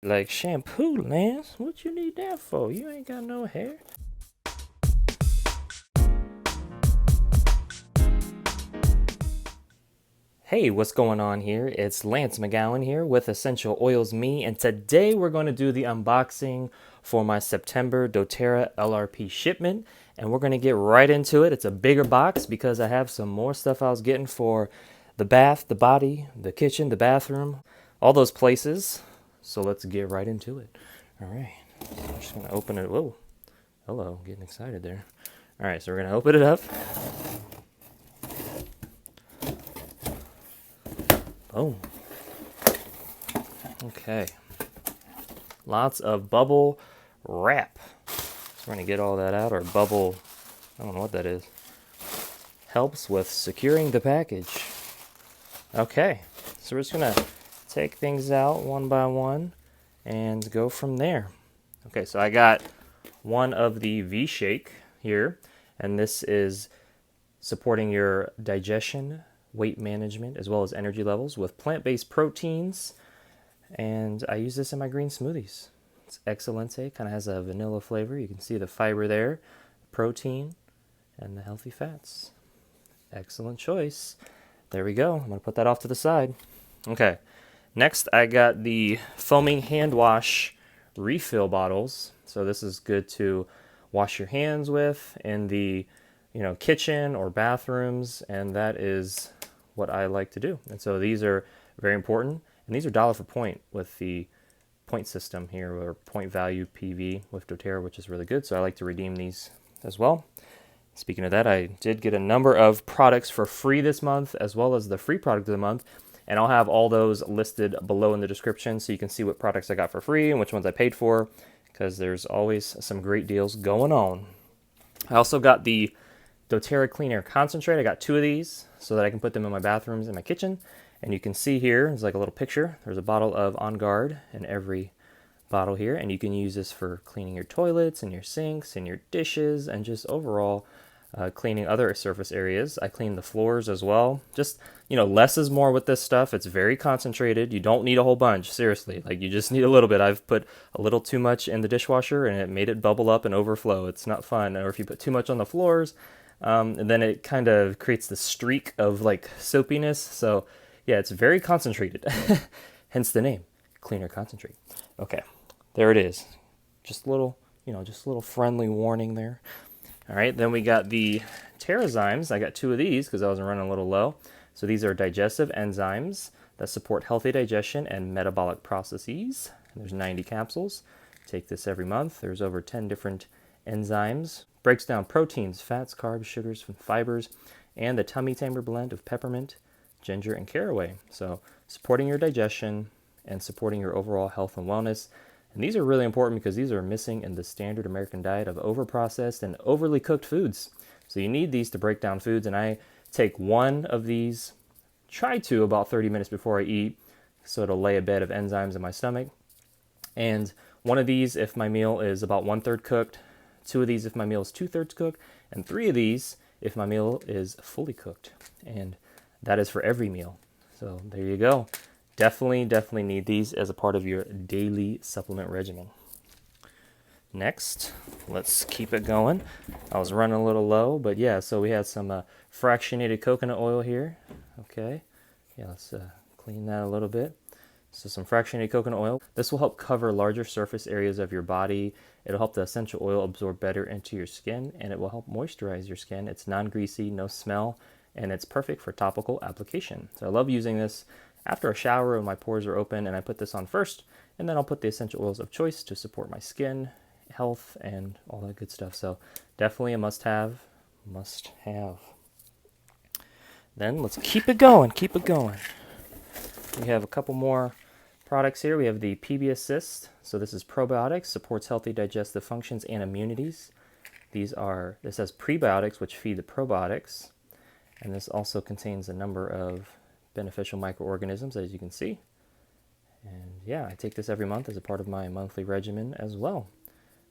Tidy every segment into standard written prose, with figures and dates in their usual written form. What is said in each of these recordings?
Like shampoo, Lance? What you need that for? You ain't got no hair. Hey, what's going on here? It's Lance McGowan here with Essential Oils Me, and today we're going to do the unboxing for my September doTERRA LRP shipment, and we're going to get right into it. It's a bigger box because I have some more stuff I was getting for the bath, the body, the kitchen, the bathroom, all those places. So let's get right into it. All right, I'm just going to open it. Whoa, hello, getting excited there. All right, so we're going to open it up. Oh, okay. Lots of bubble wrap. So we're going to get all that out, or bubble, I don't know what that is. Helps with securing the package. Okay, so we're just going to take things out one by one and go from there. Okay, so I got one of the V-Shake here, and this is supporting your digestion, weight management, as well as energy levels with plant-based proteins. And I use this in my green smoothies. It's Excelente, kind of has a vanilla flavor. You can see the fiber there, protein, and the healthy fats. Excellent choice. There we go. I'm going to put that off to the side. Okay. Next, I got the foaming hand wash refill bottles. So this is good to wash your hands with in the kitchen or bathrooms, and that is what I like to do. And so these are very important, and these are dollar for point with the point system here, or point value PV with doTERRA, which is really good. So I like to redeem these as well. Speaking of that, I did get a number of products for free this month, as well as the free product of the month. And I'll have all those listed below in the description so you can see what products I got for free and which ones I paid for, because there's always some great deals going on. I also got the doTERRA Clean Air Concentrate. I got 2 of these so that I can put them in my bathrooms and my kitchen. And you can see here, it's like a little picture. There's a bottle of On Guard in every bottle here. And you can use this for cleaning your toilets and your sinks and your dishes and just overall cleaning other surface areas. I clean the floors as well. Just, less is more with this stuff. It's very concentrated. You don't need a whole bunch, seriously. Like, you just need a little bit. I've put a little too much in the dishwasher and it made it bubble up and overflow. It's not fun. Or if you put too much on the floors, and then it kind of creates this streak of like soapiness. So yeah, it's very concentrated. Hence the name, Cleaner Concentrate. Okay, there it is. Just a little, just a little friendly warning there. All right, then we got the Terrazymes. I got 2 of these because I was running a little low. So these are digestive enzymes that support healthy digestion and metabolic processes. There's 90 capsules. Take this every month. There's over 10 different enzymes. Breaks down proteins, fats, carbs, sugars, and fibers, and the tummy tamer blend of peppermint, ginger, and caraway. So supporting your digestion and supporting your overall health and wellness. And these are really important because these are missing in the standard American diet of overprocessed and overly cooked foods. So you need these to break down foods, and I take 1 of these, try to about 30 minutes before I eat, so it'll lay a bed of enzymes in my stomach. And 1 of these if my meal is about 1/3 cooked, 2 of these if my meal is 2/3 cooked, and 3 of these if my meal is fully cooked. And that is for every meal. So there you go. Definitely need these as a part of your daily supplement regimen. Next, let's keep it going. I was running a little low, but yeah, so we had some fractionated coconut oil here. Okay, yeah, let's clean that a little bit. So some fractionated coconut oil. This will help cover larger surface areas of your body. It'll help the essential oil absorb better into your skin, and it will help moisturize your skin. It's non-greasy, no smell, and it's perfect for topical application. So I love using this after a shower when my pores are open, and I put this on first, and then I'll put the essential oils of choice to support my skin, health, and all that good stuff. So definitely a must-have, Then let's keep it going. We have a couple more products here. We have the PB Assist. So this is probiotics, supports healthy digestive functions and immunities. This has prebiotics, which feed the probiotics. And this also contains a number of beneficial microorganisms, as you can see. And yeah, I take this every month as a part of my monthly regimen as well.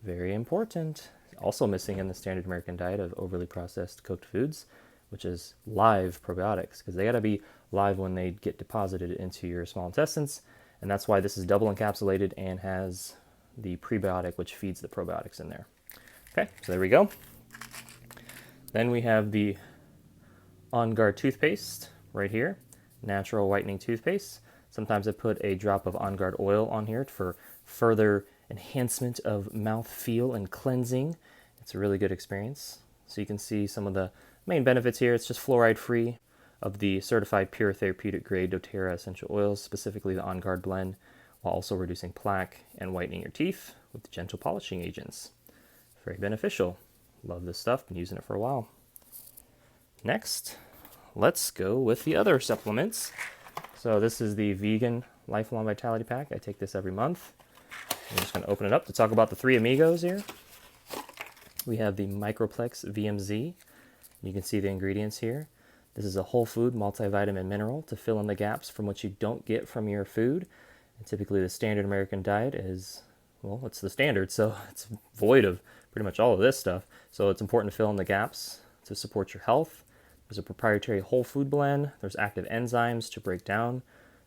Very important. Also missing in the standard American diet of overly processed cooked foods, which is live probiotics, because they got to be live when they get deposited into your small intestines. And that's why this is double encapsulated and has the prebiotic, which feeds the probiotics in there. Okay, so there we go. Then we have the On Guard toothpaste right here, natural whitening toothpaste. Sometimes I put a drop of On Guard oil on here for further enhancement of mouth feel and cleansing. It's a really good experience. So you can see some of the main benefits here. It's just fluoride free of the certified pure therapeutic grade doTERRA essential oils, specifically the On Guard blend, while also reducing plaque and whitening your teeth with gentle polishing agents. Very beneficial. Love this stuff, been using it for a while. Next, let's go with the other supplements. So this is the vegan lifelong vitality pack. I take this every month. I'm just going to open it up to talk about the three amigos here. We have the Microplex VMZ. You can see the ingredients here. This is a whole food multivitamin mineral to fill in the gaps from what you don't get from your food. And typically the standard American diet is, well, it's the standard, so it's void of pretty much all of this stuff. So it's important to fill in the gaps to support your health. There's a proprietary whole food blend. There's active enzymes to break down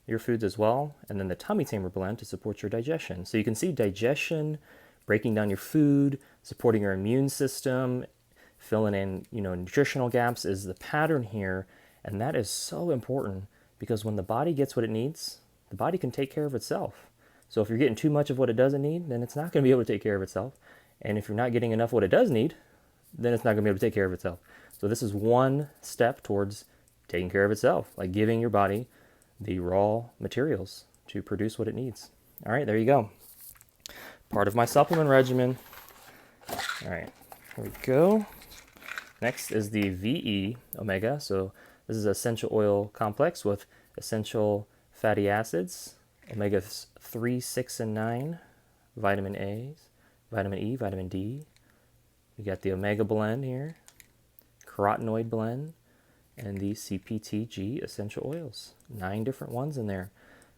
your foods as well. And then the tummy tamer blend to support your digestion. So you can see digestion, breaking down your food, supporting your immune system, filling in, nutritional gaps is the pattern here. And that is so important because when the body gets what it needs, the body can take care of itself. So if you're getting too much of what it doesn't need, then it's not going to be able to take care of itself. And if you're not getting enough of what it does need, then it's not going to be able to take care of itself. So this is one step towards taking care of itself, like giving your body the raw materials to produce what it needs. All right, there you go. Part of my supplement regimen. All right, here we go. Next is the VE Omega. So this is an essential oil complex with essential fatty acids, omegas 3, 6, and 9, vitamin A, vitamin E, vitamin D. We got the omega blend here, carotenoid blend, and the CPTG essential oils. 9 different ones in there.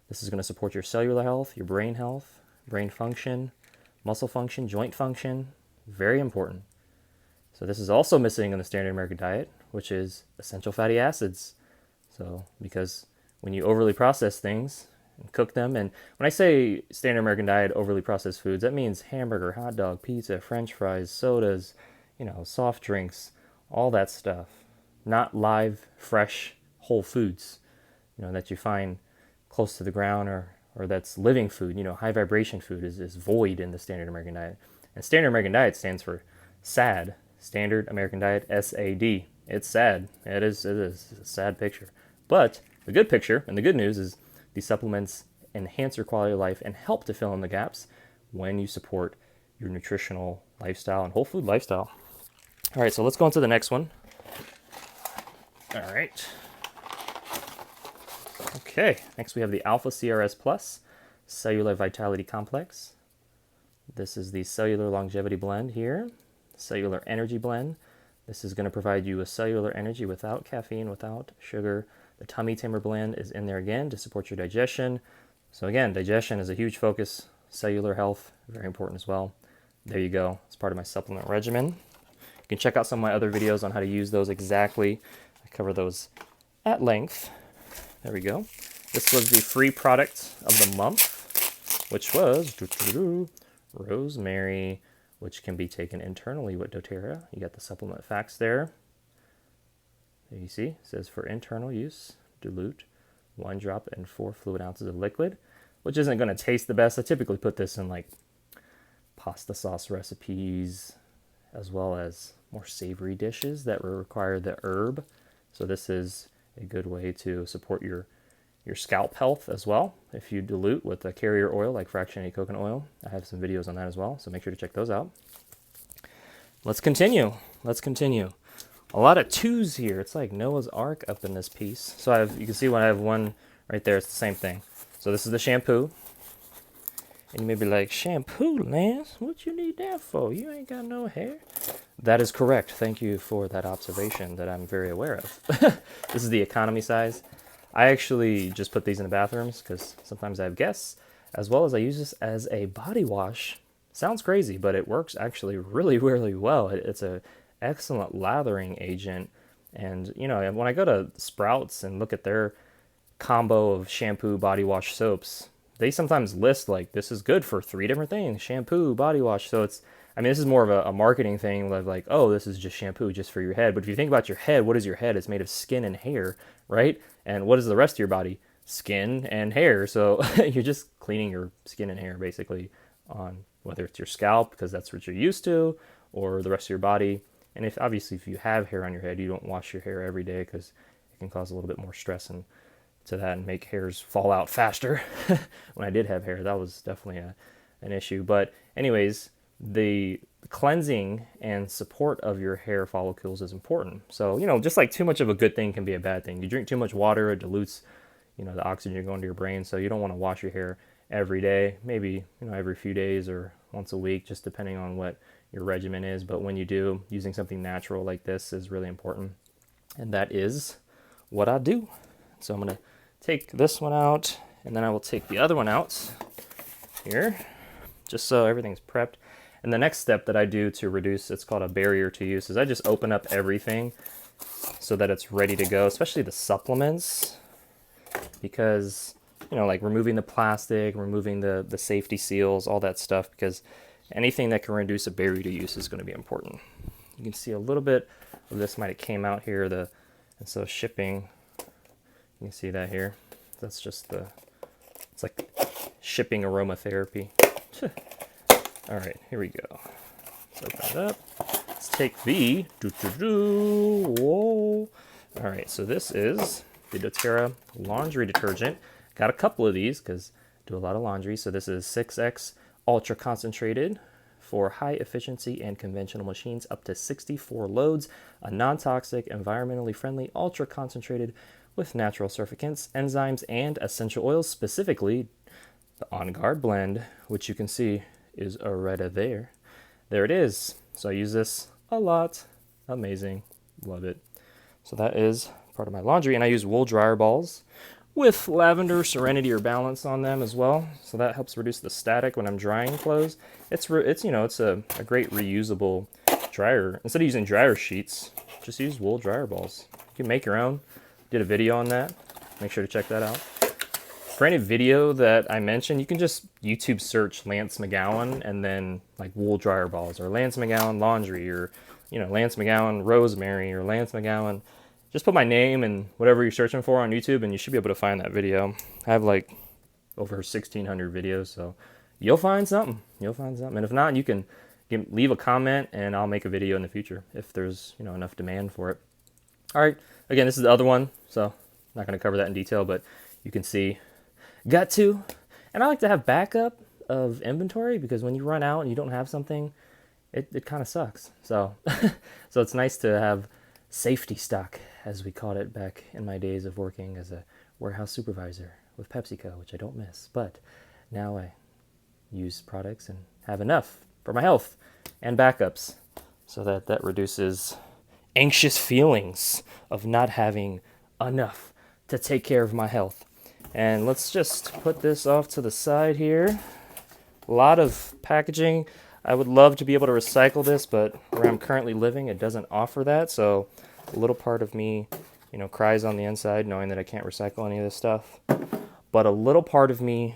This is going to support your cellular health, your brain health, brain function, muscle function, joint function. Very important. So this is also missing in the standard American diet, which is essential fatty acids. So because when you overly process things and cook them, and when I say standard American diet, overly processed foods, that means hamburger, hot dog, pizza, french fries, sodas, soft drinks, all that stuff. Not live, fresh, whole foods, that you find close to the ground or that's living food. High vibration food is void in the standard American diet. And standard American diet stands for SAD, Standard American Diet, SAD. It's sad. It is a sad picture. But the good picture and the good news is these supplements enhance your quality of life and help to fill in the gaps when you support your nutritional lifestyle and whole food lifestyle. All right, so let's go on to the next one. All right. Okay, next we have the Alpha CRS Plus Cellular Vitality Complex. This is the Cellular Longevity Blend here. Cellular Energy Blend. This is going to provide you with cellular energy without caffeine, without sugar. The Tummy Tamer Blend is in there again to support your digestion. So again, digestion is a huge focus. Cellular health, very important as well. There you go. It's part of my supplement regimen. You can check out some of my other videos on how to use those exactly. I cover those at length. There we go. This was the free product of the month, which was rosemary, which can be taken internally with doTERRA. You got the supplement facts there. There you see, it says for internal use, dilute 1 drop in 4 fluid ounces of liquid, which isn't going to taste the best. I typically put this in like pasta sauce recipes, as well as more savory dishes that require the herb. So this is a good way to support your scalp health as well. If you dilute with a carrier oil like fractionated coconut oil, I have some videos on that as well, so make sure to check those out. Let's continue. A lot of 2s here. It's like Noah's Ark up in this piece. So you can see when I have one right there, it's the same thing. So this is the shampoo. And you may be like, shampoo, Lance? What you need that for? You ain't got no hair. That is correct. Thank you for that observation that I'm very aware of. This is the economy size. I actually just put these in the bathrooms because sometimes I have guests, as well as I use this as a body wash. Sounds crazy, but it works actually really, really well. It's an excellent lathering agent. And, when I go to Sprouts and look at their combo of shampoo, body wash, soaps, they sometimes list like this is good for 3 different things: shampoo, body wash. So it's, I mean, this is more of a marketing thing of like, oh, this is just shampoo just for your head. But if you think about your head, what is your head? It's made of skin and hair, right? And what is the rest of your body? Skin and hair. So you're just cleaning your skin and hair basically on whether it's your scalp because that's what you're used to, or the rest of your body. And if obviously if you have hair on your head, you don't wash your hair every day because it can cause a little bit more stress and to that and make hairs fall out faster. When I did have hair, that was definitely an issue. But anyways, the cleansing and support of your hair follicles is important. So, you know, just like too much of a good thing can be a bad thing. You drink too much water, it dilutes, you know, the oxygen going to your brain. So you don't want to wash your hair every day, maybe, you know, every few days or once a week, just depending on what your regimen is. But when you do, using something natural like this is really important. And that is what I do. So I'm going to take this one out, and then I will take the other one out here, just so everything's prepped. And the next step that I do to reduce, it's called a barrier to use, is I just open up everything so that it's ready to go, especially the supplements, because, you know, like removing the plastic, removing the safety seals, all that stuff, because anything that can reduce a barrier to use is going to be important. You can see a little bit of this might have came out here, and so shipping, you can see that here. That's just it's like shipping aromatherapy. All right, here we go. Let's open it up. Let's take the, whoa. All right, so this is the doTERRA laundry detergent. Got a couple of these because I do a lot of laundry. So this is 6X ultra concentrated for high efficiency and conventional machines, up to 64 loads, a non-toxic, environmentally friendly, ultra concentrated with natural surfactants, enzymes, and essential oils, specifically the On Guard blend, which you can see is already there. There it is. So I use this a lot. Amazing. Love it. So that is part of my laundry, and I use wool dryer balls with lavender, serenity, or balance on them as well. So that helps reduce the static when I'm drying clothes. It's you know, it's a great reusable dryer. Instead of using dryer sheets, just use wool dryer balls. You can make your own. Did a video on that. Make sure to check that out. For any video that I mentioned, you can just YouTube search Lance McGowan and then like wool dryer balls, or Lance McGowan laundry, or, you know, Lance McGowan rosemary, or Lance McGowan. Just put my name and whatever you're searching for on YouTube, and you should be able to find that video. I have like over 1,600 videos, so you'll find something. You'll find something. And if not, you can leave a comment, and I'll make a video in the future if there's, you know, enough demand for it. All right. Again, this is the other one, so I'm not going to cover that in detail, but you can see, got to. And I like to have backup of inventory, because when you run out and you don't have something, it kind of sucks. So, so it's nice to have safety stock, as we called it back in my days of working as a warehouse supervisor with PepsiCo, which I don't miss. But now I use products and have enough for my health and backups, so that reduces anxious feelings of not having enough to take care of my health. And let's just put this off to the side here. A lot of packaging. I would love to be able to recycle this, but where I'm currently living, it doesn't offer that. So a little part of me, you know, cries on the inside knowing that I can't recycle any of this stuff. But a little part of me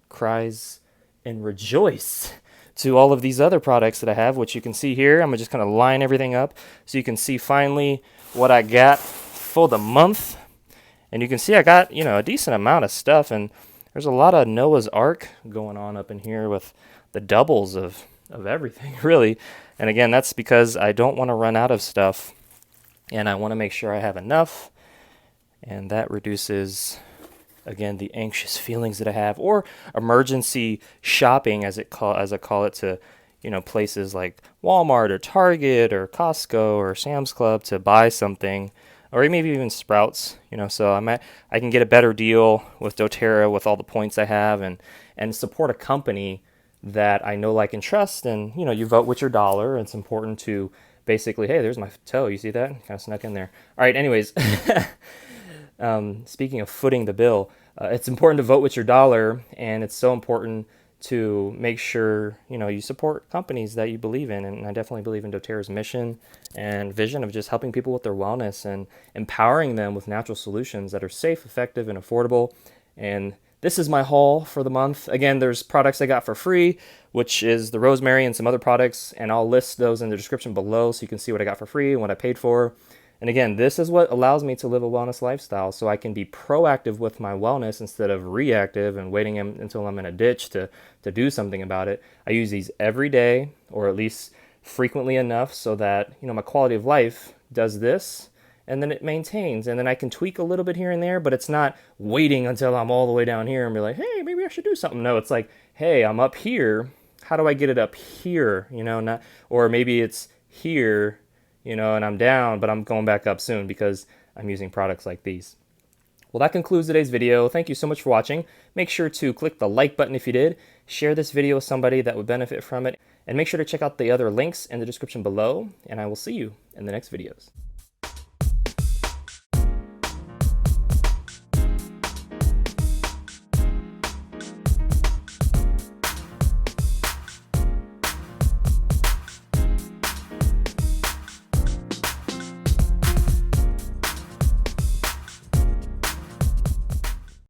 cries and rejoice to all of these other products that I have, which you can see here. I'm just going to line everything up so you can see finally what I got for the month. And you can see I got, you know, a decent amount of stuff, and there's a lot of Noah's Ark going on up in here with the doubles of everything, really. And again, that's because I don't want to run out of stuff, and I want to make sure I have enough, and that reduces, again, the anxious feelings that I have, or emergency shopping, as I call it, to, you know, places like Walmart or Target or Costco or Sam's Club to buy something, or maybe even Sprouts, you know. So I can get a better deal with doTERRA with all the points I have, and support a company that I know, like, and trust. And, you know, you vote with your dollar. It's important to basically, hey, there's my toe. You see that? Kind of snuck in there. All right. Anyways, speaking of footing the bill, it's important to vote with your dollar, and it's so important to make sure, you know, you support companies that you believe in. And I definitely believe in doTERRA's mission and vision of just helping people with their wellness and empowering them with natural solutions that are safe, effective, and affordable. And this is my haul for the month. Again, there's products I got for free, which is the rosemary and some other products, and I'll list those in the description below so you can see what I got for free and what I paid for. And again, this is what allows me to live a wellness lifestyle, so I can be proactive with my wellness instead of reactive and waiting until I'm in a ditch to do something about it. I use these every day, or at least frequently enough, so that my quality of life does this, and then it maintains, and then I can tweak a little bit here and there, but it's not waiting until I'm all the way down here and be like, hey, maybe I should do something. No, it's like, hey, I'm up here. How do I get it up here? Not, or maybe it's here, and I'm down, but I'm going back up soon because I'm using products like these. Well, that concludes today's video. Thank you so much for watching. Make sure to click the like button if you did. Share this video with somebody that would benefit from it. And make sure to check out the other links in the description below. And I will see you in the next videos.